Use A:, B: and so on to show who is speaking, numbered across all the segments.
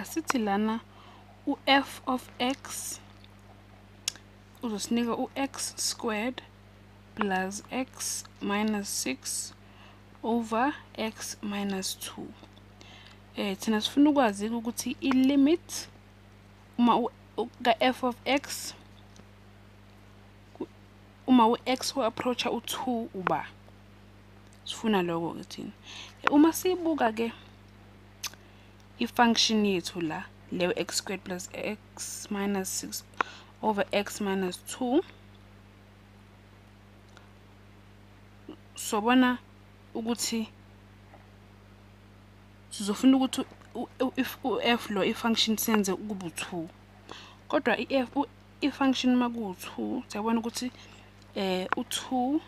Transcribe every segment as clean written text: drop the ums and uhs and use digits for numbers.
A: asithi lana u-f of x uzosinika u-x squared plus x minus 6 over x minus 2. Thina sifuna ukwazi ukuthi i-limit uma ka-f of x uma u-x u-approacha u-2 uba. Sifuna lokho ke thina. Uma siyibuka ke i-function yethu la leyo x squared plus x minus 6 over x minus 2, sobona ukuthi sizofuna ukuthi u-f lo i-function senze kube u2. Kodwa i-function maku2 siyabona ukuthi u2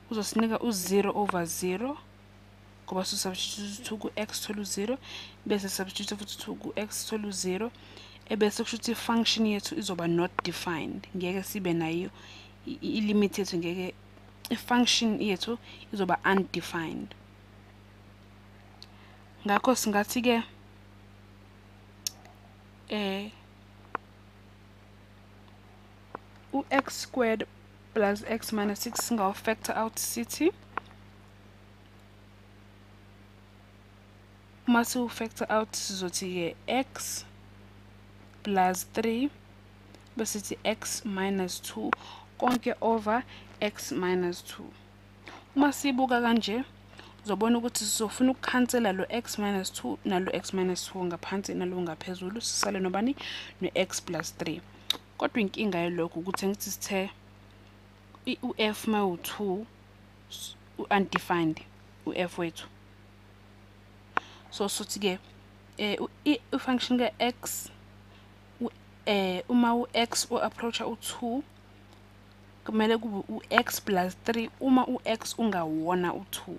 A: uzosinika u0 over 0 ngoba substitute 2 ku-x thola u0 bese substitute futhi 2 ku-x thola u0 ebese kusho ukuthi i-function yethu izoba not defined. Ngeke sibe nayo i-limit yethu, ngeke i-function yethu izoba undefined. Ngakho singathi ke u-x squared plus x minus 6 singawu factor out sithi uma siwu factor out sizothi ke x plus 3 bese sithi x minus 2 konke over x minus 2. Uma sibuka kanje uzobona ukuthi sizofuna ukukhansela lo x minus 2 nalo x minus 2 ngaphansi nalo ngaphezulu, sisale nobani no-x plus 3. Kodwa inkinga yalokho ukuthi ngithi sithe u-f mawu2 undefined u-f wethu. So sothi ke i-function ke x uma u-x u-approacha u2 kumele kube u-x plus 3 uma u-x ungawona u2.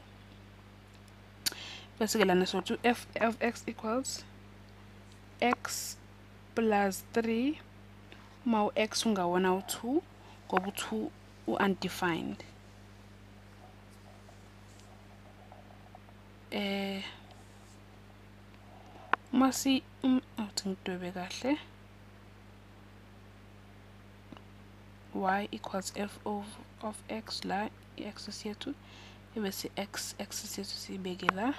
A: Bese ke lana sothi f of x equals x plus 3 uma u-x ungawona u2 ngoba u2 u-undefined. Uma awuthi ngidwebe kahle, y equals f of x la i-axis yethu ebese x axis yethu siyibeke la,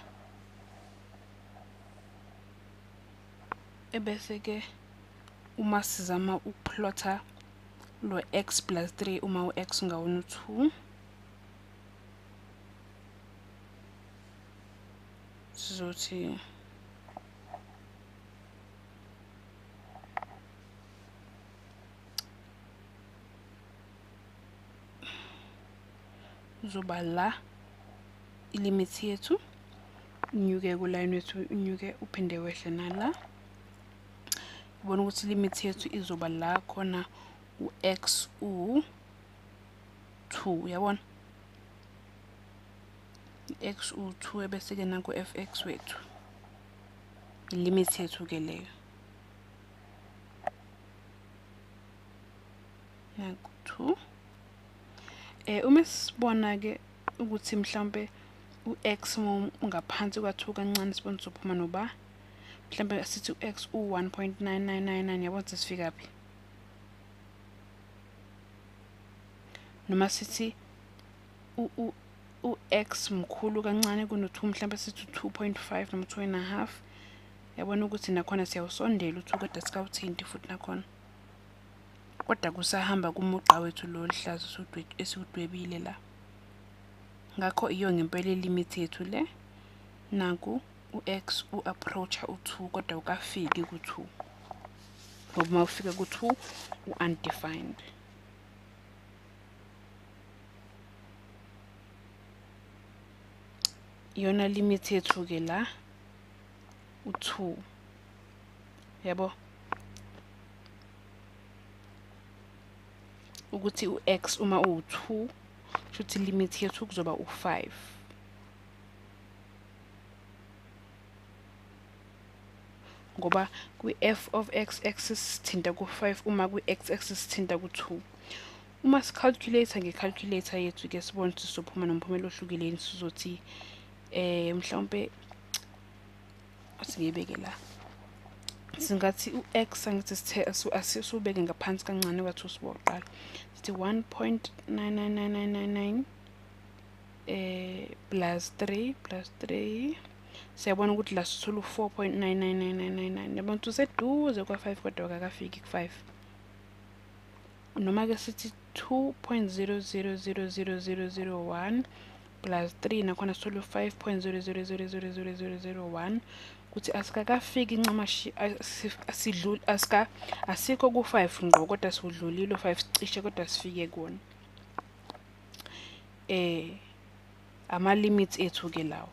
A: ebese ke uma sizama ukuplotha lo x plus 3 uma u-x ungawona u2 sizothi uzoba la i-limit yethu unyuke ku-line wethu, unyuke uphinde wehle nala. Ubona ukuthi i-limit yethu izoba la khona u-x u2, uyabona? I-x u2 ebese ke nanku fx wethu. I-limit yethu ke leyo. Nanku 2. Uma sibona ke ukuthi mhlambe u-x ungaphansi kwa2 kancane sibona sizophuma noba mhlambe asithi u-x u1.9999 yabona sesifika phi. Noma sithi u-x mkhulu kancane kuno2 mhlambe sithi 2.5 noma 2.5 yabona ukuthi nakhona siyawusondela u2 kodwa sikawuthinti futhi nakhona. Kodwa kusahamba kumugqa wethu lo lihlazo esiwudwebile la. Ngakho iyo ngempela i-limit yethu le. Naku u-x u-approacha u2 kodwa ukafiki ku2. Ngoba uma ufika ku2 u-undefined. Iyona limit yethu ke la u2. Yabo? Ukuthi u-x uma u2 shuthi limit yethu kuzoba u5. Ngoba kwi-f of x axis sithinta ku5 uma kwi-x axis sithinta ku2. Uma sicalculate ngecalculator yethu ke sibone ukuthi sizophuma nomphumela ohlukile sizothi mhlawumbe asingibeke la singathi u-x angithi sithe asubeke ngaphansi kancane kwathi usiboqala sithi 1.99999 plus 3 siyabona ukuthi la sithola u4.99999 yabona ukuthi useduze kwa5 kodwa akafiki ku5 noma ke sithi 2.0000001 plus 3 nakhona sithola 5.0000001 kuthi asikakafiki ncamashi asidluli asikho ku5 ngqo kodwa sidlulile u5 cishe kodwa sifike kuona ama limits ethu ke lawo